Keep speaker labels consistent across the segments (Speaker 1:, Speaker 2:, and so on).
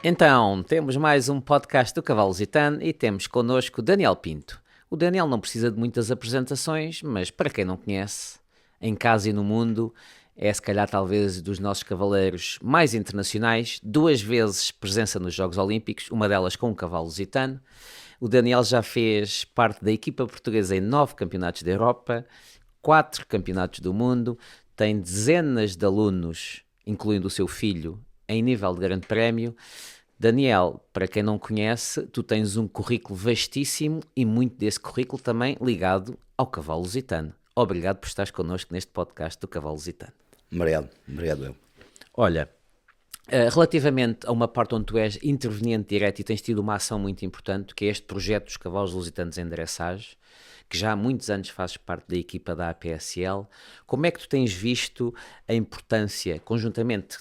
Speaker 1: Então, temos mais um podcast do Cavalo Lusitano e temos connosco Daniel Pinto. O Daniel não precisa de muitas apresentações, mas para quem não conhece, em casa e no mundo, é se calhar talvez dos nossos cavaleiros mais internacionais, 2 vezes presença nos Jogos Olímpicos, uma delas com o Cavalo Lusitano. O Daniel já fez parte da equipa portuguesa em 9 campeonatos da Europa, 4 campeonatos do mundo, tem dezenas de alunos, incluindo o seu filho, em nível de grande prémio. Daniel, para quem não conhece, tu tens um currículo vastíssimo e muito desse currículo também ligado ao Cavalo Lusitano. Obrigado por estares connosco neste podcast do Cavalo Lusitano.
Speaker 2: Obrigado eu.
Speaker 1: Olha, relativamente a uma parte onde tu és interveniente direto e tens tido uma ação muito importante, que é este projeto dos Cavalos Lusitanos em Dressage, que já há muitos anos fazes parte da equipa da APSL, como é que tu tens visto a importância,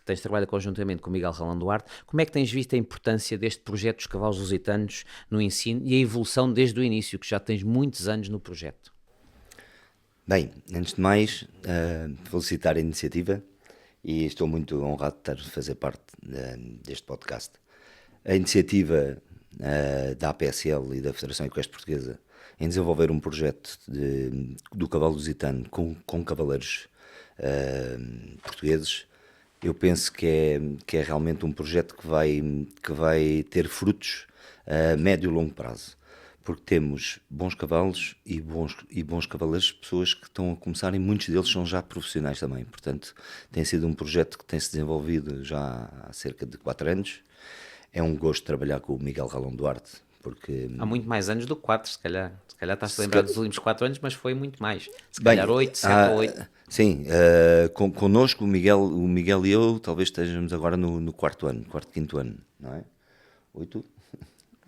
Speaker 1: tens trabalhado conjuntamente com o Miguel Rolando Duarte, como é que tens visto a importância deste projeto dos Cavalos Lusitanos no ensino e a evolução desde o início, que já tens muitos anos no projeto?
Speaker 2: Bem, antes de mais, felicitar a iniciativa e estou muito honrado de estar a fazer parte deste podcast. A iniciativa da APSL e da Federação Equestre Portuguesa em desenvolver um projeto do Cavalo Lusitano com cavaleiros portugueses, eu penso que é realmente um projeto que vai ter frutos a médio e longo prazo. Porque temos bons cavalos e bons cavaleiros, pessoas que estão a começar e muitos deles são já profissionais também. Portanto, tem sido um projeto que tem se desenvolvido já há cerca de 4 anos. É um gosto trabalhar com o Miguel Rolando Duarte, porque...
Speaker 1: Há muito mais anos do que 4, se calhar. Se calhar estás-te a
Speaker 2: se
Speaker 1: lembrar
Speaker 2: ca-
Speaker 1: dos últimos 4 anos, mas foi muito mais. Se
Speaker 2: Bem,
Speaker 1: calhar 8, 7 ou 8.
Speaker 2: sim, connosco, o Miguel e eu, talvez estejamos agora no quarto, quinto ano, não é? 8?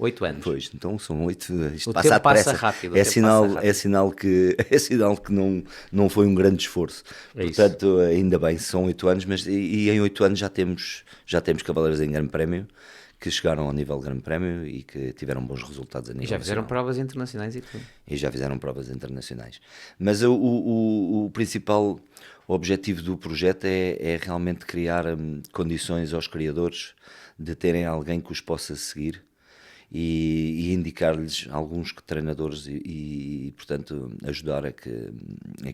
Speaker 1: 8 anos.
Speaker 2: Pois, então são 8, isto
Speaker 1: O
Speaker 2: passa
Speaker 1: tempo passa
Speaker 2: depressa.
Speaker 1: rápido.
Speaker 2: É sinal que não foi um grande esforço.
Speaker 1: É isso.
Speaker 2: Portanto, ainda bem, são 8 anos, mas em 8 anos já temos cavaleiros em Grande Prémio que chegaram ao nível de Grande Prémio e que tiveram bons resultados a nível
Speaker 1: E já fizeram
Speaker 2: nacional.
Speaker 1: provas internacionais e tudo.
Speaker 2: E já fizeram provas internacionais. Mas o principal objetivo do projeto é realmente criar condições aos criadores de terem alguém que os possa seguir e indicar-lhes alguns treinadores portanto, ajudar a que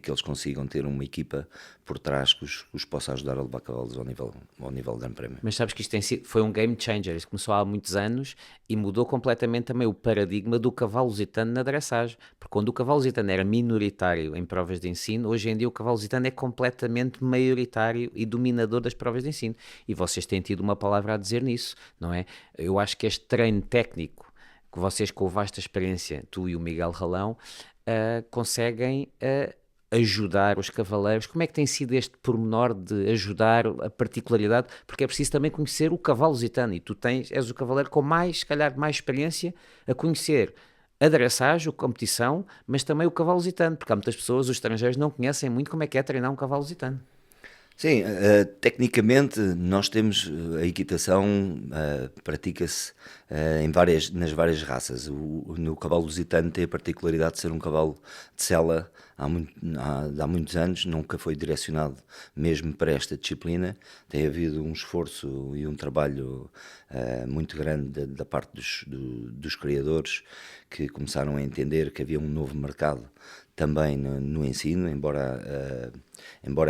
Speaker 2: eles consigam ter uma equipa por trás que os possa ajudar a levar cavalos ao nível de Grande Prémio.
Speaker 1: Mas sabes que isto foi um game changer. Isso começou há muitos anos e mudou completamente também o paradigma do cavalo lusitano na dressage. Porque quando o cavalo lusitano era minoritário em provas de ensino, hoje em dia o cavalo lusitano é completamente maioritário e dominador das provas de ensino. E vocês têm tido uma palavra a dizer nisso, não é? Eu acho que este treino técnico que vocês, com vasta experiência, tu e o Miguel Ralão, conseguem ajudar os cavaleiros. Como é que tem sido este pormenor de ajudar a particularidade? Porque é preciso também conhecer o cavalo lusitano e tu és o cavaleiro com mais, se calhar, mais experiência a conhecer a dressage, a competição, mas também o cavalo lusitano, porque há muitas pessoas, os estrangeiros, não conhecem muito como é que é treinar um cavalo lusitano.
Speaker 2: Sim, tecnicamente nós temos a equitação, pratica-se nas várias raças. No cavalo lusitano tem a particularidade de ser um cavalo de sela há muitos anos, nunca foi direcionado mesmo para esta disciplina. Tem havido um esforço e um trabalho muito grande da parte dos criadores que começaram a entender que havia um novo mercado também no ensino, embora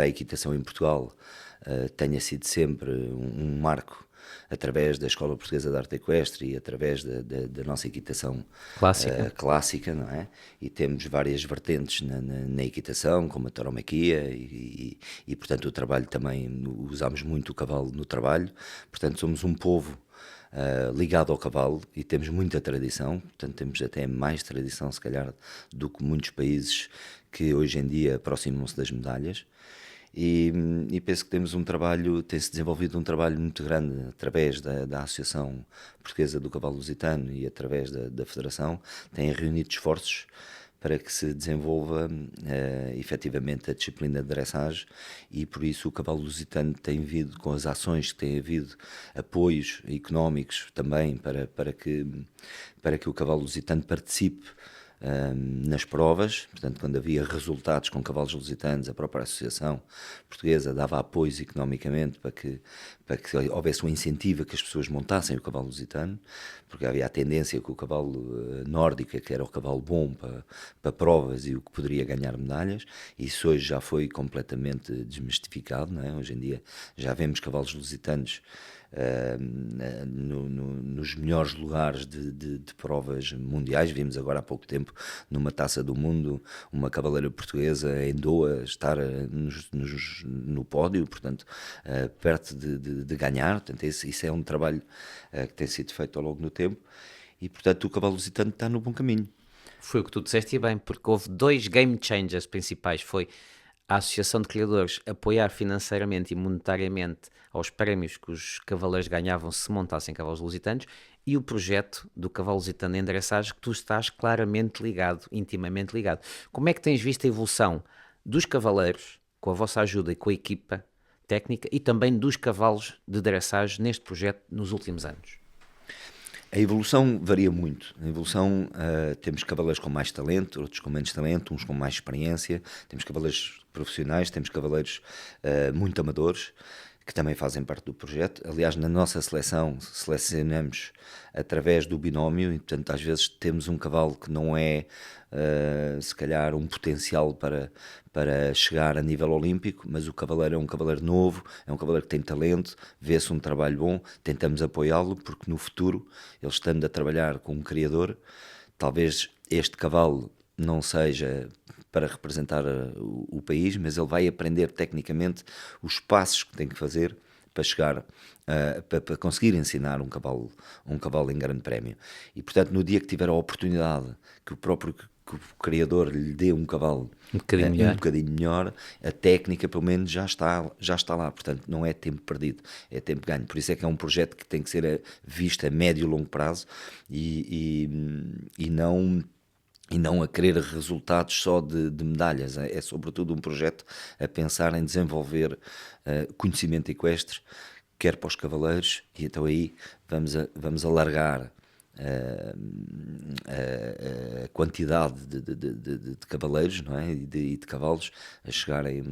Speaker 2: a equitação em Portugal tenha sido sempre um marco através da Escola Portuguesa de Arte Equestre e através da nossa equitação clássica, não é? E temos várias vertentes na equitação, como a tauromaquia e portanto o trabalho também, usamos muito o cavalo no trabalho, portanto somos um povo ligado ao cavalo e temos muita tradição, portanto temos até mais tradição se calhar do que muitos países que hoje em dia aproximam-se das medalhas e penso que tem-se desenvolvido um trabalho muito grande através da Associação Portuguesa do Cavalo Lusitano e através da Federação, têm reunido esforços para que se desenvolva efetivamente a disciplina de dressage e por isso o cavalo lusitano tem vindo, com as ações que tem havido, apoios económicos também para que o cavalo lusitano participe nas provas, portanto, quando havia resultados com cavalos lusitanos, a própria Associação Portuguesa dava apoios economicamente para que houvesse um incentivo a que as pessoas montassem o cavalo lusitano, porque havia a tendência que o cavalo nórdico, que era o cavalo bom para provas e o que poderia ganhar medalhas. Isso hoje já foi completamente desmistificado, não é? Hoje em dia já vemos cavalos lusitanos nos melhores lugares de provas mundiais. Vimos agora há pouco tempo numa Taça do Mundo uma cavaleira portuguesa em Doha estar no pódio, portanto perto de ganhar. Portanto, isso é um trabalho que tem sido feito ao longo do tempo e portanto o cavalo lusitano está no bom caminho.
Speaker 1: Foi o que tu disseste e bem, porque houve dois game changers principais. Foi a Associação de Criadores apoiar financeiramente e monetariamente aos prémios que os cavaleiros ganhavam se montassem cavalos lusitanos, e o projeto do cavalo lusitano em dressagem, que tu estás claramente ligado, intimamente ligado. Como é que tens visto a evolução dos cavaleiros, com a vossa ajuda e com a equipa técnica, e também dos cavalos de dressagem neste projeto nos últimos anos?
Speaker 2: A evolução varia muito. A evolução, temos cavaleiros com mais talento, outros com menos talento, uns com mais experiência, temos cavaleiros profissionais, temos cavaleiros muito amadores, que também fazem parte do projeto. Aliás, na nossa seleção, selecionamos através do binómio e, portanto, às vezes temos um cavalo que não é, se calhar, um potencial para chegar a nível olímpico, mas o cavaleiro é um cavaleiro novo, é um cavaleiro que tem talento, vê-se um trabalho bom, tentamos apoiá-lo, porque no futuro, ele estando a trabalhar com um criador, talvez este cavalo não seja para representar o país, mas ele vai aprender tecnicamente os passos que tem que fazer para chegar para conseguir ensinar um cavalo em grande prémio. E portanto, no dia que tiver a oportunidade que o criador lhe dê um cavalo
Speaker 1: Um bocadinho
Speaker 2: um
Speaker 1: melhor.
Speaker 2: bocadinho melhor, a técnica pelo menos já está lá, portanto não é tempo perdido, é tempo ganho. Por isso é que é um projeto que tem que ser visto a médio e longo prazo e não a querer resultados só de medalhas. É sobretudo um projeto a pensar em desenvolver conhecimento equestre, quer para os cavaleiros, e então aí vamos alargar a quantidade de cavaleiros, não é? E de cavalos a chegarem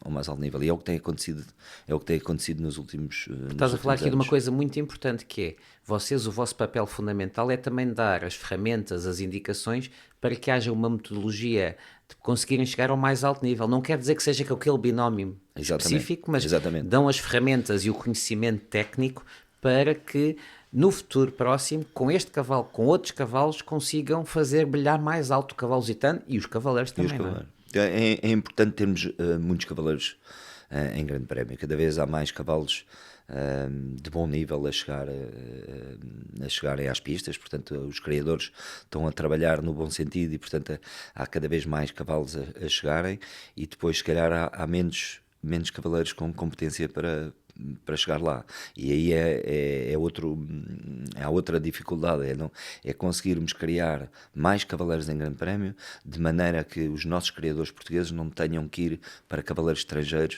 Speaker 2: ao mais alto nível. E é o que tem acontecido nos últimos
Speaker 1: Estás a falar aqui de uma
Speaker 2: anos.
Speaker 1: coisa muito importante, que é, vocês, o vosso papel fundamental é também dar as ferramentas, as indicações para que haja uma metodologia de conseguirem chegar ao mais alto nível. Não quer dizer que seja com aquele binómio
Speaker 2: Exatamente,
Speaker 1: específico, mas
Speaker 2: exatamente.
Speaker 1: dão as ferramentas e o conhecimento técnico para que no futuro próximo, com este cavalo, com outros cavalos, consigam fazer brilhar mais alto o cavalo lusitano e os cavaleiros
Speaker 2: E os
Speaker 1: também, não é?
Speaker 2: cavaleiros. É importante termos muitos cavaleiros em grande prémio. Cada vez há mais cavalos de bom nível a chegarem às pistas, portanto os criadores estão a trabalhar no bom sentido e portanto há cada vez mais cavalos a chegarem e depois se calhar há menos cavaleiros com competência para chegar lá. E aí há outra dificuldade, é conseguirmos criar mais cavaleiros em grande prémio, de maneira que os nossos criadores portugueses não tenham que ir para cavaleiros estrangeiros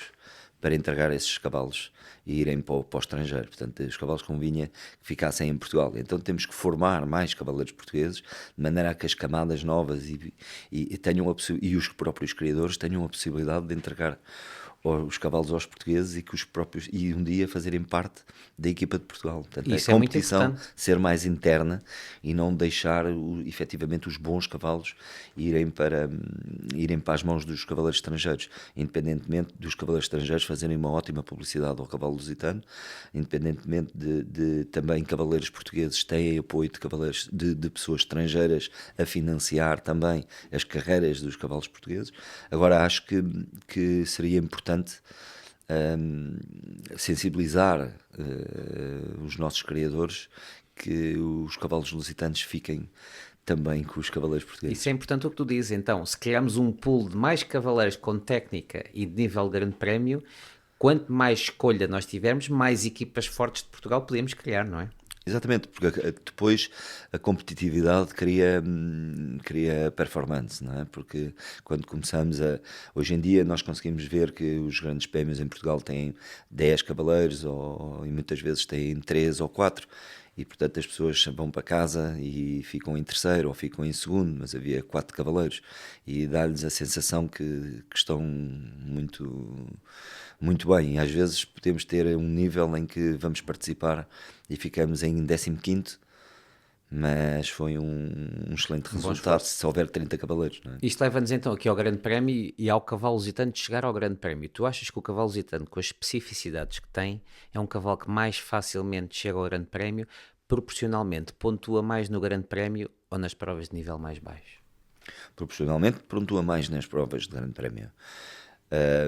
Speaker 2: para entregar esses cavalos e irem para o estrangeiro. Portanto, os cavalos convinha que ficassem em Portugal. Então temos que formar mais cavaleiros portugueses, de maneira a que as camadas novas e os próprios criadores tenham a possibilidade de entregar os cavalos aos portugueses e que os próprios e um dia fazerem parte da equipa de Portugal. Portanto,
Speaker 1: Isso
Speaker 2: a
Speaker 1: é muito
Speaker 2: competição
Speaker 1: importante.
Speaker 2: ser mais interna e não deixar efetivamente os bons cavalos irem para as mãos dos cavaleiros estrangeiros, independentemente dos cavaleiros estrangeiros fazerem uma ótima publicidade ao cavalo lusitano, independentemente de também cavaleiros portugueses têm apoio de cavaleiros de pessoas estrangeiras a financiar também as carreiras dos cavalos portugueses. Agora acho que seria importante sensibilizar os nossos criadores que os cavalos lusitanos fiquem também com os cavaleiros portugueses.
Speaker 1: Isso é importante o que tu dizes. Então, se criarmos um pool de mais cavaleiros com técnica e de nível grande prémio, quanto mais escolha nós tivermos, mais equipas fortes de Portugal podemos criar, não é?
Speaker 2: Exatamente, porque depois a competitividade cria performance, não é? Porque quando começamos hoje em dia nós conseguimos ver que os grandes prémios em Portugal têm 10 cavaleiros e muitas vezes têm 3 ou 4 e portanto as pessoas vão para casa e ficam em terceiro ou ficam em segundo, mas havia 4 cavaleiros e dá-lhes a sensação que estão muito bem. E às vezes podemos ter um nível em que vamos participar e ficamos em 15º, mas foi um excelente
Speaker 1: Um bom
Speaker 2: resultado
Speaker 1: esforço.
Speaker 2: se houver 30 cavaleiros, não é?
Speaker 1: Isto leva-nos então aqui ao Grande Prémio e ao cavalo lusitano de chegar ao Grande Prémio. Tu achas que o cavalo lusitano, com as especificidades que tem, é um cavalo que mais facilmente chega ao Grande Prémio, proporcionalmente pontua mais no Grande Prémio ou nas provas de nível mais baixo?
Speaker 2: Proporcionalmente pontua mais nas provas de Grande Prémio.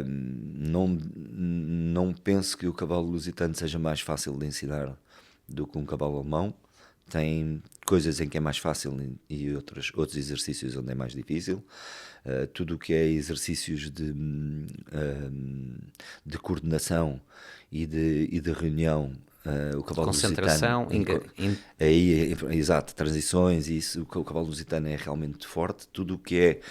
Speaker 2: Não penso que o cavalo lusitano seja mais fácil de ensinar do que um cavalo alemão. Tem coisas em que é mais fácil e outros exercícios onde é mais difícil. Tudo o que é exercícios de coordenação e de reunião, o cavalo
Speaker 1: Concentração,
Speaker 2: lusitano, aí, exato, transições e isso, o cavalo lusitano é realmente forte. Tudo o que é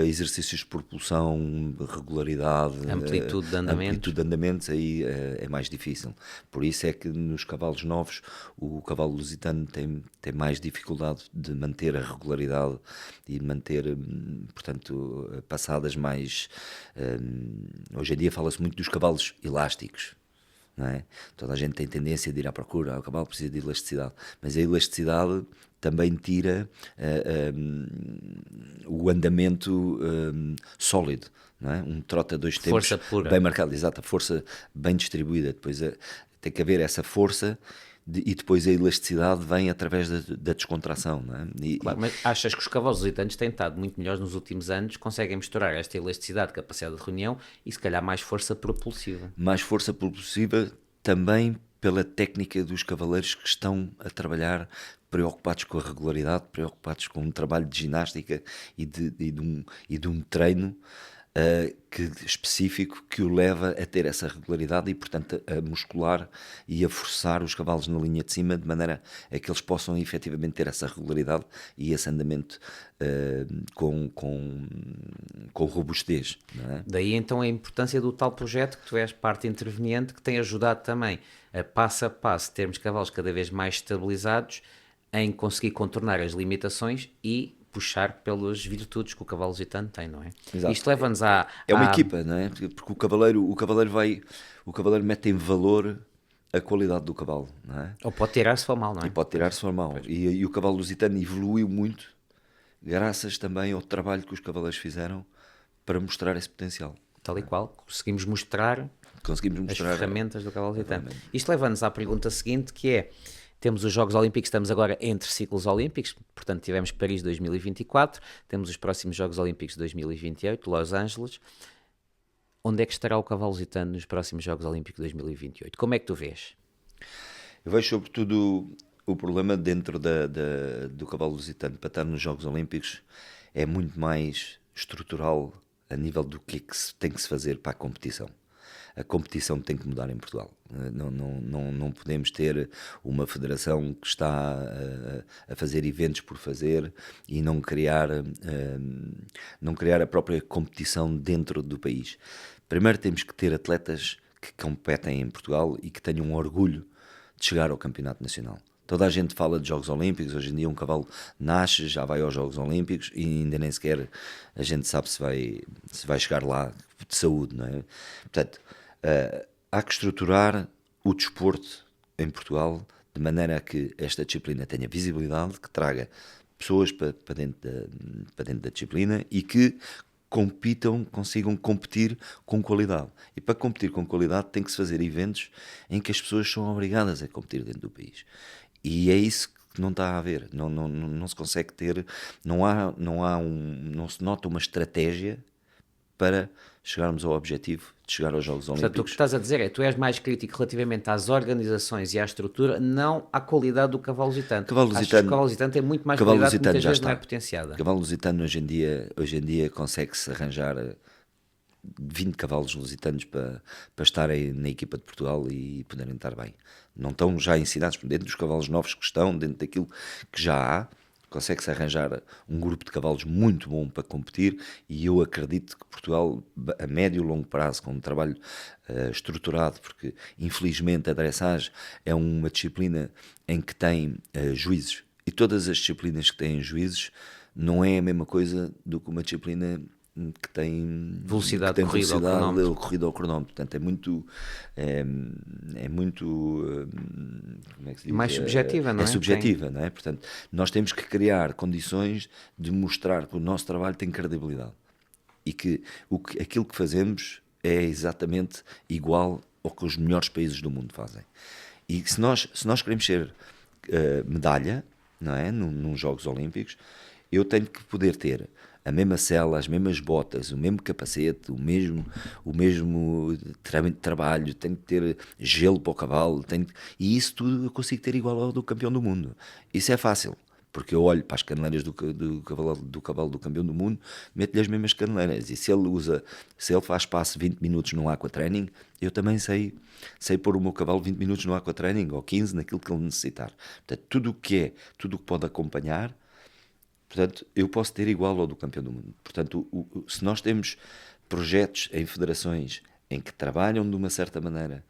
Speaker 2: exercícios de propulsão, regularidade,
Speaker 1: amplitude de andamentos.
Speaker 2: amplitude de andamentos, aí é mais difícil. Por isso é que nos cavalos novos o cavalo lusitano tem mais dificuldade de manter a regularidade e de manter, portanto, passadas mais. Hoje em dia fala-se muito dos cavalos elásticos. Não é? Toda a gente tem tendência de ir à procura, o cavalo precisa de elasticidade, mas a elasticidade também tira o andamento sólido, não é? Um trote a 2 tempos
Speaker 1: Força pura.
Speaker 2: bem marcado, exato, a força bem distribuída, depois tem que haver essa força e depois a elasticidade vem através da descontração, não é?
Speaker 1: Claro, mas achas que os cavalos lusitanos têm estado muito melhores nos últimos anos, conseguem misturar esta elasticidade, capacidade de reunião e se calhar mais força propulsiva?
Speaker 2: Mais força propulsiva também pela técnica dos cavaleiros que estão a trabalhar preocupados com a regularidade, preocupados com um trabalho de ginástica e de um treino específico que o leva a ter essa regularidade e, portanto, a muscular e a forçar os cavalos na linha de cima de maneira a que eles possam efetivamente ter essa regularidade e esse andamento com robustez, não é?
Speaker 1: Daí então a importância do tal projeto que tu és parte interveniente que tem ajudado também a passo termos cavalos cada vez mais estabilizados em conseguir contornar as limitações e puxar pelas virtudes que o cavalo lusitano tem, não é?
Speaker 2: Exato.
Speaker 1: Isto leva-nos a...
Speaker 2: É uma equipa, não é? Porque o cavaleiro mete em valor a qualidade do cavalo, não é?
Speaker 1: Ou pode tirar se for mal, não
Speaker 2: E
Speaker 1: é?
Speaker 2: pode tirar-se for mal. E o cavalo lusitano evoluiu muito graças também ao trabalho que os cavaleiros fizeram para mostrar esse potencial.
Speaker 1: Tal e qual, conseguimos mostrar
Speaker 2: Conseguimos
Speaker 1: as
Speaker 2: mostrar
Speaker 1: ferramentas do cavalo lusitano. Isto leva-nos à pergunta seguinte, que é, temos os Jogos Olímpicos, estamos agora entre ciclos olímpicos, portanto tivemos Paris 2024, temos os próximos Jogos Olímpicos de 2028, Los Angeles. Onde é que estará o cavalo lusitano nos próximos Jogos Olímpicos de 2028? Como é que tu vês?
Speaker 2: Eu vejo sobretudo o problema dentro do cavalo lusitano para estar nos Jogos Olímpicos é muito mais estrutural a nível do que é que tem que se fazer para a competição. A competição tem que mudar em Portugal. Não podemos ter uma federação que está a fazer eventos por fazer e não criar a própria competição dentro do país. Primeiro temos que ter atletas que competem em Portugal e que tenham um orgulho de chegar ao campeonato nacional. Toda a gente fala de Jogos Olímpicos, hoje em dia um cavalo nasce, já vai aos Jogos Olímpicos e ainda nem sequer a gente sabe se vai chegar lá de saúde, não é? Portanto, há que estruturar o desporto em Portugal de maneira a que esta disciplina tenha visibilidade, que traga pessoas para dentro da disciplina e que consigam competir com qualidade. E para competir com qualidade tem que se fazer eventos em que as pessoas são obrigadas a competir dentro do país. E é isso que não está a haver. Não se consegue ter, não se nota uma estratégia para chegarmos ao objetivo de chegar aos Jogos
Speaker 1: Portanto, o que
Speaker 2: Olímpicos.
Speaker 1: estás a dizer é que tu és mais crítico relativamente às organizações e à estrutura, não à qualidade do cavalo lusitano. Achas que o cavalo lusitano tem muito mais
Speaker 2: Cavalo
Speaker 1: qualidade que
Speaker 2: lusitano
Speaker 1: muitas
Speaker 2: já
Speaker 1: vezes não é
Speaker 2: está.
Speaker 1: potenciada.
Speaker 2: Cavalo lusitano hoje em dia consegue-se arranjar 20 cavalos lusitanos para estarem na equipa de Portugal e poderem estar bem. Não estão já ensinados dentro dos cavalos novos que estão, dentro daquilo que já há, consegue-se arranjar um grupo de cavalos muito bom para competir, e eu acredito que Portugal, a médio e longo prazo, com um trabalho estruturado, porque infelizmente a dressage é uma disciplina em que tem juízes, e todas as disciplinas que têm juízes não é a mesma coisa do que uma disciplina
Speaker 1: Velocidade
Speaker 2: que tem
Speaker 1: de corrida ao cronómetro.
Speaker 2: corrida ao cronómetro. Portanto, é, é muito, como é que se diz?
Speaker 1: Mais subjetiva, não
Speaker 2: É
Speaker 1: é?
Speaker 2: subjetiva, não é? Portanto, nós temos que criar condições de mostrar que o nosso trabalho tem credibilidade e que, aquilo que fazemos é exatamente igual ao que os melhores países do mundo fazem. E se nós queremos ser medalha, não é? Nos Jogos Olímpicos, eu tenho que poder ter a mesma sela, as mesmas botas, o mesmo capacete, o mesmo trabalho, tenho que ter gelo para o cavalo, e isso tudo eu consigo ter igual ao do campeão do mundo. Isso é fácil, porque eu olho para as caneleiras do cavalo do campeão do mundo, meto-lhe as mesmas caneleiras, e se ele faz passo 20 minutos no aquatraining, eu também sei pôr o meu cavalo 20 minutos no aquatraining, ou 15, naquilo que ele necessitar. Portanto, tudo o que pode acompanhar. Portanto, eu posso ter igual ao do campeão do mundo. Portanto, se nós temos projetos em federações em que trabalham de uma certa maneira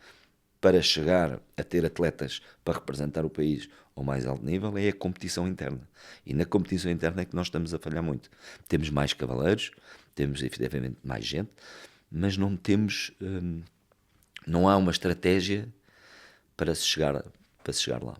Speaker 2: para chegar a ter atletas para representar o país ao mais alto nível, é a competição interna. E na competição interna é que nós estamos a falhar muito. Temos mais cavaleiros, temos efetivamente mais gente, mas não há uma estratégia para se chegar lá.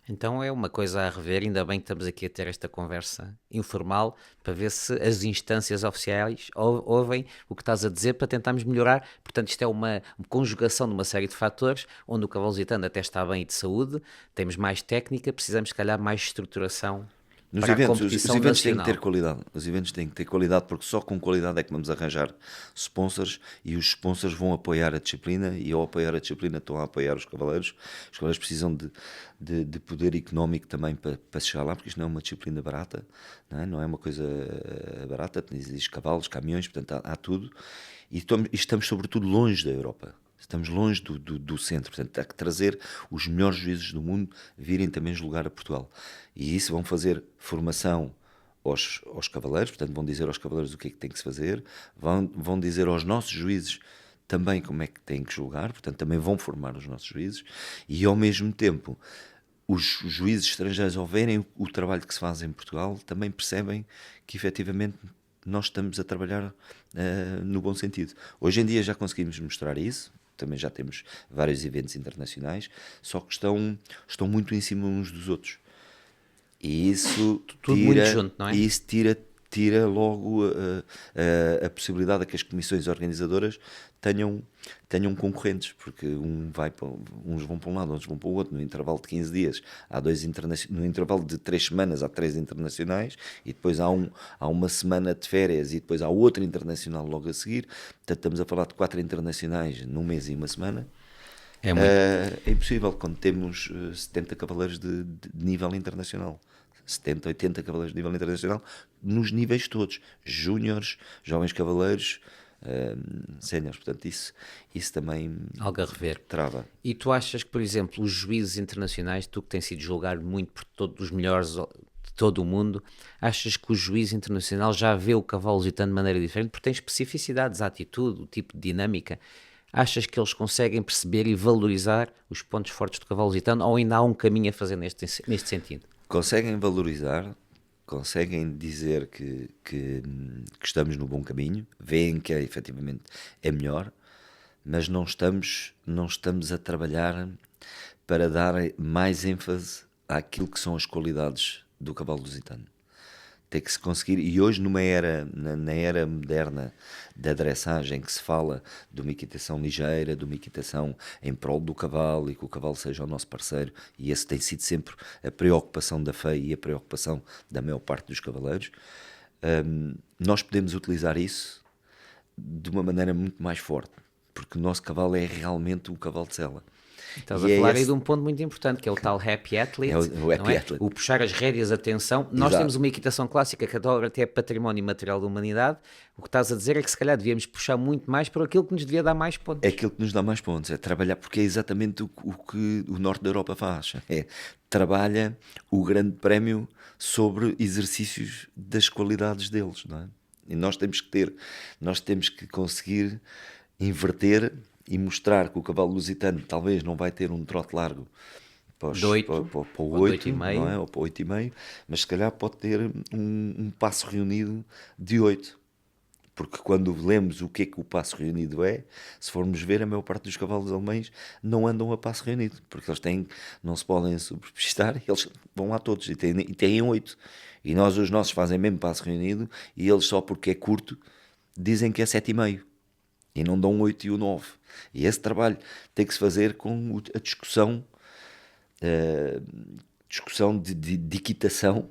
Speaker 1: Então é uma coisa a rever, ainda bem que estamos aqui a ter esta conversa informal para ver se as instâncias oficiais ouvem o que estás a dizer para tentarmos melhorar. Portanto, isto é uma conjugação de uma série de fatores, onde o cavalo lusitano até está bem e de saúde, temos mais técnica, precisamos, se calhar, mais estruturação
Speaker 2: Nos
Speaker 1: para a
Speaker 2: eventos, os
Speaker 1: competição
Speaker 2: eventos têm que ter
Speaker 1: nacional.
Speaker 2: qualidade. Os eventos têm que ter qualidade, porque só com qualidade é que vamos arranjar sponsors, e os sponsors vão apoiar a disciplina, e ao apoiar a disciplina estão a apoiar os cavaleiros. Os cavaleiros precisam de poder económico também para chegar lá, porque isto não é uma disciplina barata, não é uma coisa barata. Existem cavalos, caminhões, portanto há tudo, e estamos sobretudo longe da Europa. Estamos longe do centro, portanto há que trazer os melhores juízes do mundo virem também julgar a Portugal. E isso vão fazer formação aos cavaleiros, portanto vão dizer aos cavaleiros o que é que tem que se fazer, vão dizer aos nossos juízes também como é que têm que julgar, portanto também vão formar os nossos juízes, e ao mesmo tempo os juízes estrangeiros, ao verem o trabalho que se faz em Portugal, também percebem que efetivamente nós estamos a trabalhar no bom sentido. Hoje em dia já conseguimos mostrar isso, também já temos vários eventos internacionais, só que estão muito em cima uns dos outros. E isso
Speaker 1: Tudo muito junto, não é?
Speaker 2: tira logo a possibilidade de que as comissões organizadoras tenham concorrentes, porque uns vão para um lado, outros vão para o outro. No intervalo de 15 dias há no intervalo de 3 semanas há 3 internacionais, e depois há uma semana de férias, e depois há outro internacional logo a seguir. Portanto, estamos a falar de 4 internacionais num mês e uma semana.
Speaker 1: É muito.
Speaker 2: É impossível quando temos 70 cavaleiros de nível internacional. 70, 80 cavaleiros de nível internacional, nos níveis todos. Júniores, jovens cavaleiros, séniores. Portanto, isso também
Speaker 1: Algo a rever.
Speaker 2: trava.
Speaker 1: E tu achas que, por exemplo, os juízes internacionais, tu que tens sido julgado muito por todos os melhores de todo o mundo, achas que o juiz internacional já vê o cavalo lusitano de maneira diferente? Porque tem especificidades, a atitude, o tipo de dinâmica. Achas que eles conseguem perceber e valorizar os pontos fortes do cavalo lusitano, ou ainda há um caminho a fazer neste sentido?
Speaker 2: Conseguem valorizar, conseguem dizer que estamos no bom caminho, veem que efetivamente é melhor, mas não estamos a trabalhar para dar mais ênfase àquilo que são as qualidades do cavalo lusitano. Tem que se conseguir, e hoje na era moderna da dressagem, que se fala de uma equitação ligeira, de uma equitação em prol do cavalo, e que o cavalo seja o nosso parceiro, e esse tem sido sempre a preocupação da FEI e a preocupação da maior parte dos cavaleiros, nós podemos utilizar isso de uma maneira muito mais forte, porque o nosso cavalo é realmente um cavalo de sela.
Speaker 1: Estás a
Speaker 2: E é
Speaker 1: falar aí
Speaker 2: esse,
Speaker 1: de um ponto muito importante, que é o tal happy
Speaker 2: é
Speaker 1: athlete,
Speaker 2: o
Speaker 1: não
Speaker 2: happy
Speaker 1: é?
Speaker 2: athlete.
Speaker 1: O puxar as rédeas, atenção. Nós temos
Speaker 2: Exato.
Speaker 1: uma equitação clássica que agora até é património material da humanidade. O que estás a dizer é que se calhar devíamos puxar muito mais por aquilo que nos devia dar mais
Speaker 2: É
Speaker 1: pontos.
Speaker 2: aquilo que nos dá mais pontos, é trabalhar, porque é exatamente o que o norte da Europa faz. É, trabalha o grande prémio sobre exercícios das qualidades deles, não é? E nós temos que conseguir inverter e mostrar que o cavalo lusitano talvez não vai ter um trote largo
Speaker 1: De 8
Speaker 2: para o
Speaker 1: ou de 8 e
Speaker 2: 8, não é?
Speaker 1: meio.
Speaker 2: Ou para o 8,5, mas se calhar pode ter um passo reunido de 8. Porque quando lemos o que é que o passo reunido é, se formos ver, a maior parte dos cavalos alemães não andam a passo reunido, porque eles têm, não se podem sobrepistar, eles vão lá todos e têm 8. E nós, os nossos, fazem mesmo passo reunido e eles, só porque é curto, dizem que é 7,5 e não dão 8 e o 9. E esse trabalho tem que se fazer com a discussão de equitação.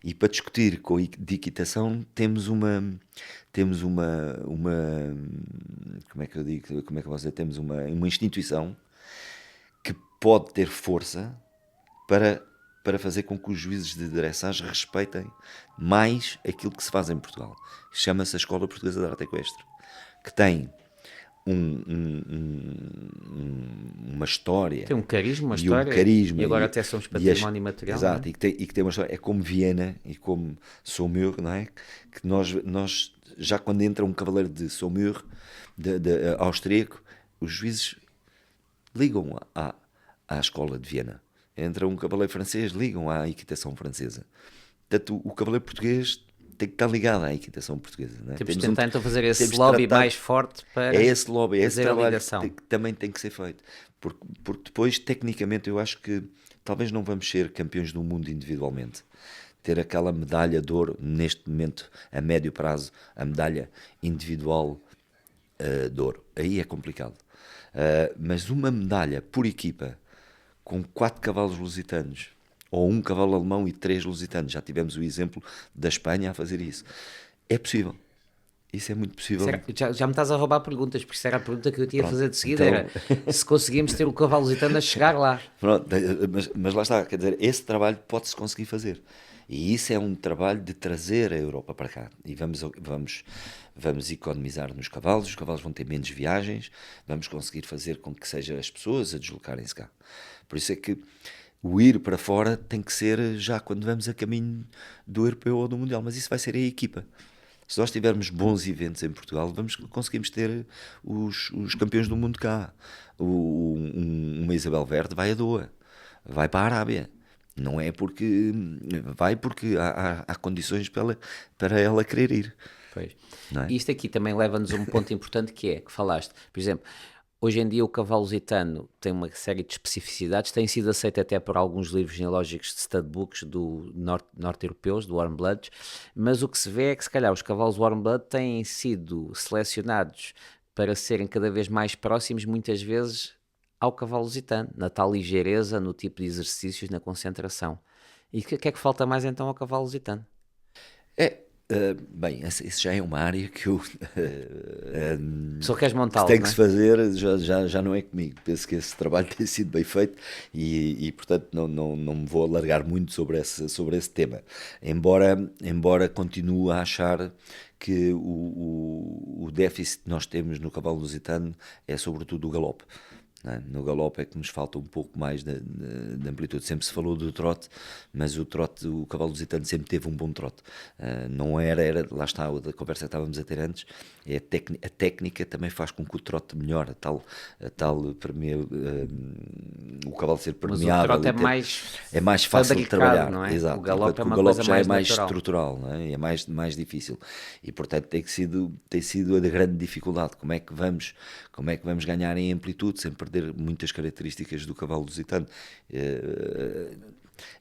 Speaker 2: E para discutir de equitação temos uma como é que eu digo, como é que eu vou dizer, temos uma instituição que pode ter força para fazer com que os juízes de dressage respeitem mais aquilo que se faz em Portugal. Chama-se a Escola Portuguesa de Arte Equestre, que tem uma história
Speaker 1: Tem um carisma, uma
Speaker 2: e um
Speaker 1: história,
Speaker 2: carisma
Speaker 1: e agora até somos património material, não
Speaker 2: exato,
Speaker 1: é?
Speaker 2: e que tem uma história, é como Viena e como Saumur, não é? Que nós já quando entra um cavaleiro de Saumur, austríaco, os juízes ligam à escola de Viena. Entra um cavaleiro francês, ligam à equitação francesa. Portanto, o cavaleiro português tem que estar ligado à equitação portuguesa. Não é?
Speaker 1: Temos de tentar então fazer esse
Speaker 2: temos de
Speaker 1: lobby
Speaker 2: tratar-
Speaker 1: mais forte
Speaker 2: É
Speaker 1: para
Speaker 2: esse lobby, é esse
Speaker 1: fazer a
Speaker 2: trabalho
Speaker 1: ligação.
Speaker 2: que também tem que ser feito. Porque depois, tecnicamente, eu acho que talvez não vamos ser campeões do mundo individualmente. Ter aquela medalha de ouro, neste momento, a médio prazo, a medalha individual de ouro. Aí é complicado. Mas uma medalha por equipa, com 4 cavalos lusitanos, ou um cavalo alemão e 3 lusitanos, já tivemos o exemplo da Espanha a fazer isso. É possível. Isso é muito possível.
Speaker 1: Já me estás a roubar perguntas, porque isso era a pergunta que eu te ia
Speaker 2: Pronto,
Speaker 1: fazer de seguida,
Speaker 2: então-
Speaker 1: era se conseguíamos ter o cavalo lusitano a chegar lá.
Speaker 2: Pronto, mas lá está, quer dizer, esse trabalho pode-se conseguir fazer. E isso é um trabalho de trazer a Europa para cá. E vamos economizar nos cavalos, os cavalos vão ter menos viagens, vamos conseguir fazer com que sejam as pessoas a deslocarem-se cá. Por isso é que o ir para fora tem que ser já quando vamos a caminho do europeu ou do mundial, mas isso vai ser a equipa. Se nós tivermos bons eventos em Portugal, conseguimos ter os campeões do mundo cá. Uma Isabel Verde vai a Doha, vai para a Arábia. Não é porque vai porque há condições para ela querer ir.
Speaker 1: Pois.
Speaker 2: Não é?
Speaker 1: Isto aqui também leva-nos a um ponto importante que é, que falaste, por exemplo, hoje em dia o cavalo lusitano tem uma série de especificidades, tem sido aceito até por alguns livros genealógicos de studbooks do norte-europeus, do Warm Bloods, mas o que se vê é que se calhar os cavalos Warm Blood têm sido selecionados para serem cada vez mais próximos, muitas vezes, ao cavalo lusitano, na tal ligeireza, no tipo de exercícios, na concentração. E o que é que falta mais então ao cavalo lusitano?
Speaker 2: Bem, isso já é uma área que eu
Speaker 1: Só queres
Speaker 2: que
Speaker 1: montá-lo,
Speaker 2: tem
Speaker 1: não
Speaker 2: que
Speaker 1: é?
Speaker 2: se fazer, já não é comigo. Penso que esse trabalho tem sido bem feito e portanto, não me vou alargar muito sobre esse tema. Embora continue a achar que o déficit que nós temos no cavalo lusitano é sobretudo o galope. Não é? No galope é que nos falta um pouco mais de amplitude. Sempre se falou do trote, mas o cavalo lusitano sempre teve um bom trote. Não era, lá está, a conversa que estávamos a ter antes, a técnica também faz com que o trote melhore, o cavalo ser
Speaker 1: Mas o
Speaker 2: permeável.
Speaker 1: trote
Speaker 2: e
Speaker 1: é
Speaker 2: mais fácil de
Speaker 1: fabricado,
Speaker 2: trabalhar.
Speaker 1: não é?
Speaker 2: Exato.
Speaker 1: O galope
Speaker 2: Enquanto
Speaker 1: é
Speaker 2: que o
Speaker 1: uma
Speaker 2: galope
Speaker 1: coisa
Speaker 2: já é
Speaker 1: mais
Speaker 2: mais
Speaker 1: natural.
Speaker 2: estrutural, não é? É mais difícil. E portanto tem sido a grande dificuldade. Como é que vamos ganhar em amplitude sem perder muitas características do cavalo lusitano?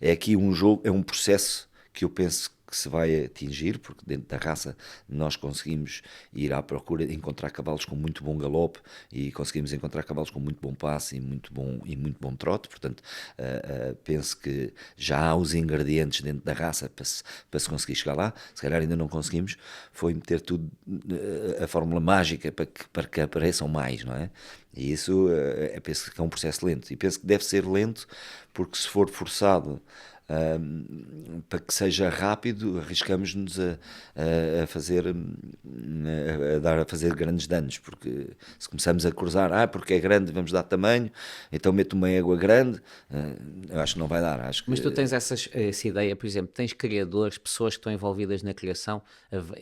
Speaker 2: É aqui um jogo, é um processo que eu penso que que se vai atingir, porque dentro da raça nós conseguimos ir à procura de encontrar cavalos com muito bom galope e conseguimos encontrar cavalos com muito bom passe e muito bom trote, portanto penso que já há os ingredientes dentro da raça para se conseguir chegar lá. Se calhar ainda não conseguimos, foi meter tudo, a fórmula mágica para que apareçam mais, não é? E isso penso que é um processo lento, e penso que deve ser lento, porque se for forçado para que seja rápido, arriscamos-nos a fazer a fazer grandes danos, porque se começamos a cruzar, porque é grande, vamos dar tamanho, então meto uma égua grande, eu acho que não vai dar. Acho
Speaker 1: Mas tu
Speaker 2: que
Speaker 1: tens essa ideia, por exemplo, tens criadores, pessoas que estão envolvidas na criação,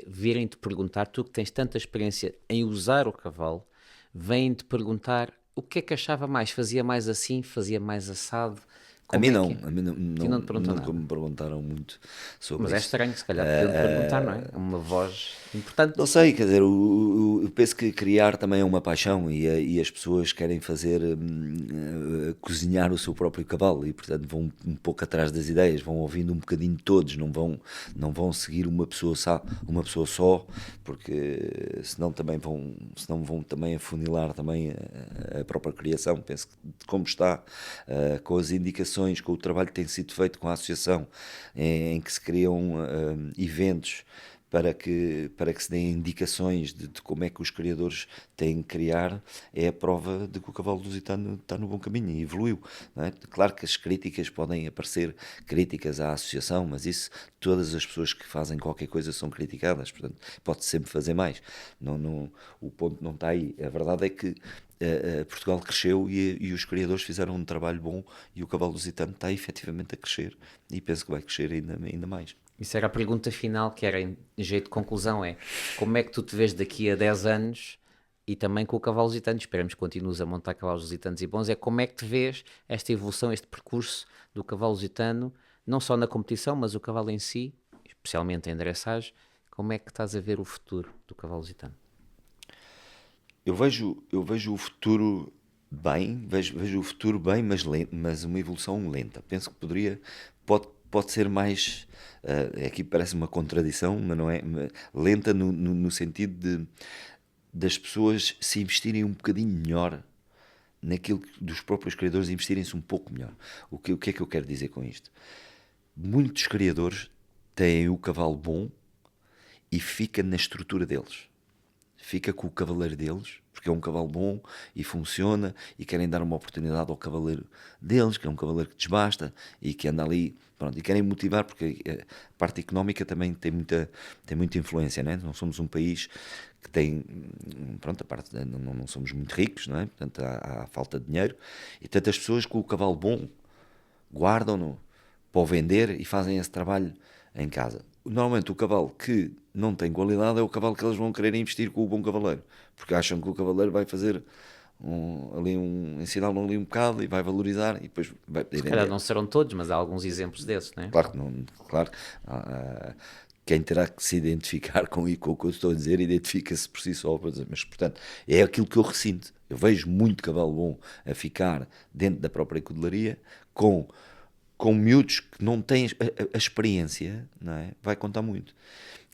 Speaker 1: virem-te perguntar, tu que tens tanta experiência em usar o cavalo, vêm-te perguntar o que é que achava mais, fazia mais assim, fazia mais assado,
Speaker 2: a mim
Speaker 1: como é
Speaker 2: não,
Speaker 1: que é?
Speaker 2: a mim
Speaker 1: E não te perguntou
Speaker 2: nunca
Speaker 1: nada.
Speaker 2: me perguntaram muito
Speaker 1: Mas
Speaker 2: sobre
Speaker 1: é
Speaker 2: isso.
Speaker 1: estranho, se calhar podiam-te perguntar, não é? É uma voz
Speaker 2: Não
Speaker 1: importante.
Speaker 2: sei, quer dizer, eu penso que criar também é uma paixão, e as pessoas querem fazer, cozinhar o seu próprio cavalo, e portanto vão um pouco atrás das ideias, vão ouvindo um bocadinho de todos, não vão seguir uma pessoa só, porque senão vão também afunilar também a própria criação. Penso que como está, com as indicações, com o trabalho que tem sido feito com a associação, em que se criam eventos para que se deem indicações de como é que os criadores têm que criar, é a prova de que o cavalo lusitano está no bom caminho e evoluiu, não é? Claro que as críticas podem aparecer, críticas à associação, mas isso, todas as pessoas que fazem qualquer coisa são criticadas, portanto, pode sempre fazer mais. O ponto não está aí. A verdade é que Portugal cresceu, e os criadores fizeram um trabalho bom, e o cavalo lusitano está efetivamente a crescer, e penso que vai crescer ainda mais.
Speaker 1: Isso era a pergunta final, que era em jeito de conclusão, é como é que tu te vês daqui a 10 anos e também com o cavalo lusitano, esperemos que continues a montar cavalos lusitanos e bons, é como é que te vês esta evolução, este percurso do cavalo lusitano, não só na competição, mas o cavalo em si, especialmente em dressage, como é que estás a ver o futuro do cavalo lusitano?
Speaker 2: Eu vejo o futuro bem, vejo o futuro bem, mas uma evolução lenta. Penso que pode ser mais. Aqui parece uma contradição, mas não é. Lenta no sentido das pessoas se investirem um bocadinho melhor naquilo dos próprios criadores, investirem-se um pouco melhor. O que é que eu quero dizer com isto? Muitos criadores têm o cavalo bom e fica na estrutura deles. Fica com o cavaleiro deles, porque é um cavalo bom e funciona, e querem dar uma oportunidade ao cavaleiro deles, que é um cavaleiro que desbasta e que anda ali, pronto, e querem motivar, porque a parte económica também tem muita influência, né? Não somos um país que tem, pronto, a parte não somos muito ricos, não é? Portanto há falta de dinheiro, e tantas pessoas com o cavalo bom guardam-no para o vender e fazem esse trabalho em casa. Normalmente o cavalo que não tem qualidade é o cavalo que eles vão querer investir com o bom cavaleiro, porque acham que o cavaleiro vai fazer ensiná-lo ali um bocado e vai valorizar, e depois vai
Speaker 1: Se
Speaker 2: poder
Speaker 1: calhar
Speaker 2: vender.
Speaker 1: não serão todos, mas há alguns exemplos desses, não é?
Speaker 2: Claro que não, claro. Quem terá que se identificar com o que eu estou a dizer, identifica-se por si só, mas portanto é aquilo que eu ressinto. Eu vejo muito cavalo bom a ficar dentro da própria cudelaria, com miúdos que não têm a experiência, não é? Vai contar muito.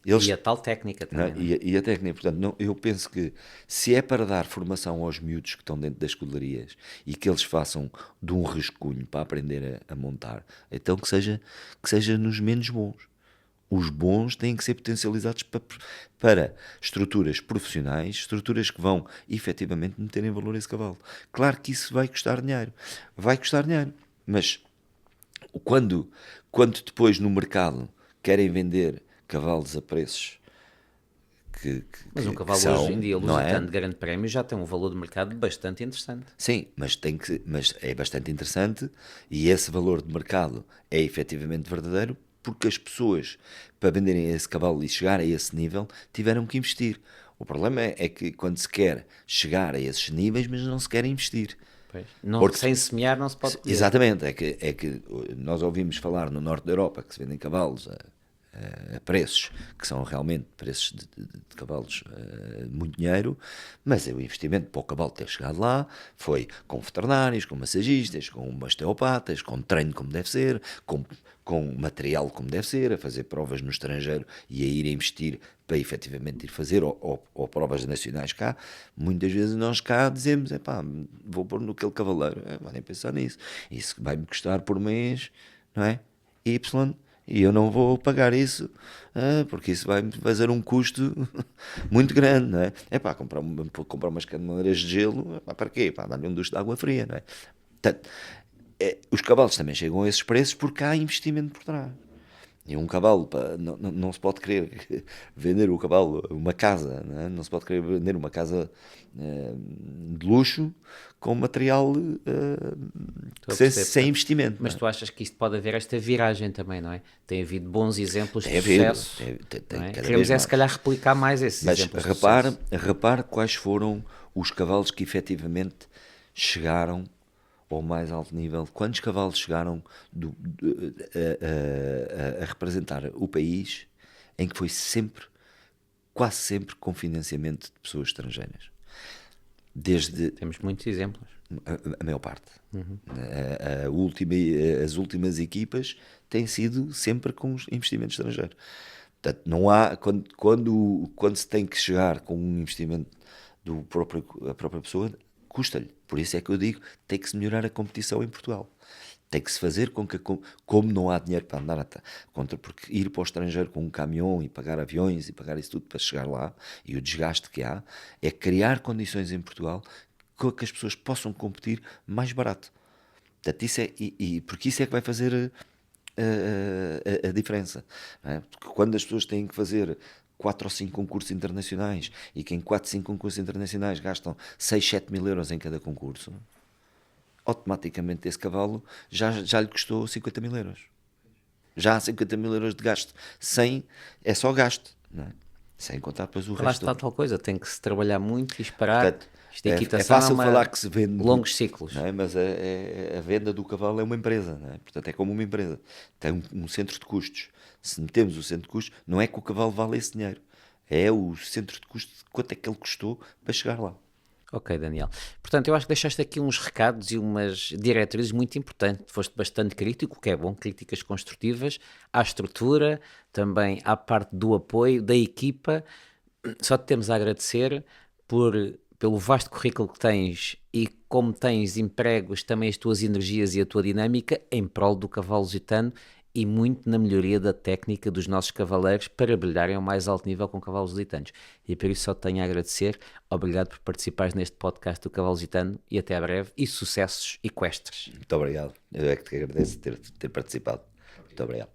Speaker 1: E
Speaker 2: Eles,
Speaker 1: a tal técnica
Speaker 2: não é?
Speaker 1: também, não é?
Speaker 2: E a técnica, portanto, eu penso que se é para dar formação aos miúdos que estão dentro das escuderias, e que eles façam de um rascunho para aprender a montar, então que seja nos menos bons. Os bons têm que ser potencializados para estruturas profissionais, estruturas que vão efetivamente meter em valor esse cavalo. Claro que isso vai custar dinheiro, mas quando, quando depois no mercado querem vender cavalos a preços
Speaker 1: Mas um
Speaker 2: que
Speaker 1: cavalo hoje em
Speaker 2: são,
Speaker 1: dia
Speaker 2: não é?
Speaker 1: lusitano de grande prémio já tem um valor de mercado bastante interessante.
Speaker 2: Sim, mas é bastante interessante, e esse valor de mercado é efetivamente verdadeiro, porque as pessoas, para venderem esse cavalo e chegar a esse nível, tiveram que investir. O problema é que quando se quer chegar a esses níveis, mas não se quer investir.
Speaker 1: Pois. Não,
Speaker 2: Porque
Speaker 1: sem semear não se pode colher.
Speaker 2: exatamente, é que nós ouvimos falar no norte da Europa que se vendem cavalos a preços que são realmente preços de cavalos, muito dinheiro, mas o investimento para o cavalo ter chegado lá foi com veterinários, com massagistas, com osteopatas, com treino como deve ser, com material como deve ser, a fazer provas no estrangeiro e a ir a investir para efetivamente ir fazer ou provas nacionais cá. Muitas vezes nós cá dizemos, vou pôr naquele cavaleiro, podem pensar nisso, isso vai-me custar por mês, não é? Y, e eu não vou pagar isso, porque isso vai-me fazer um custo muito grande, não é? Comprar umas caneleiras de gelo, para quê? Dar-lhe um duche de água fria, não é? Portanto, os cavalos também chegam a esses preços porque há investimento por trás. E um cavalo, não se pode querer vender o cavalo, uma casa, não se pode querer vender uma casa de luxo com material sem investimento.
Speaker 1: Mas tu achas que isto pode haver esta viragem também, não é? Tem havido bons exemplos de sucesso. Queremos se calhar replicar mais esses exemplos de sucesso.
Speaker 2: Repare quais foram os cavalos que efetivamente chegaram ao mais alto nível. Quantos cavalos chegaram a representar o país em que foi quase sempre com financiamento de pessoas estrangeiras?
Speaker 1: Temos muitos exemplos.
Speaker 2: A maior parte. As últimas equipas têm sido sempre com investimento estrangeiro. Portanto, não há, quando se tem que chegar com um investimento a própria pessoa, custa-lhe. Por isso é que eu digo, tem que se melhorar a competição em Portugal. Tem que se fazer com que, como não há dinheiro para andar porque ir para o estrangeiro com um caminhão e pagar aviões e pagar isso tudo para chegar lá, e o desgaste que há, é criar condições em Portugal com que as pessoas possam competir mais barato. Portanto, porque isso é que vai fazer a diferença. Não é? Porque quando as pessoas têm que fazer 4 ou 5 concursos internacionais e que em 4 ou 5 concursos internacionais gastam 6, 7 mil euros em cada concurso, automaticamente esse cavalo já lhe custou 50 mil euros. Já há 50 mil euros de gasto. É só gasto, não é? Sem contar depois o resto.
Speaker 1: Lá está tal coisa, tem que se trabalhar muito e esperar.
Speaker 2: Portanto, é fácil falar que se vende
Speaker 1: longos ciclos,
Speaker 2: não é? Mas a venda do cavalo é uma empresa, não é? Portanto, é como uma empresa, tem um centro de custos. Se metemos o centro de custos, não é que o cavalo vale esse dinheiro, é o centro de custos, quanto é que ele custou para chegar lá.
Speaker 1: Ok, Daniel. Portanto, eu acho que deixaste aqui uns recados e umas diretrizes muito importantes. Foste bastante crítico, o que é bom, críticas construtivas à estrutura, também à parte do apoio da equipa. Só te temos a agradecer pelo vasto currículo que tens e como tens empregos também as tuas energias e a tua dinâmica em prol do cavalo lusitano e muito na melhoria da técnica dos nossos cavaleiros para brilharem ao mais alto nível com cavalos lusitanos. E por isso só te tenho a agradecer. Obrigado por participares neste podcast do Cavalo Lusitano e até breve e sucessos equestres.
Speaker 2: Muito obrigado. Eu é que te agradeço ter participado. Muito obrigado.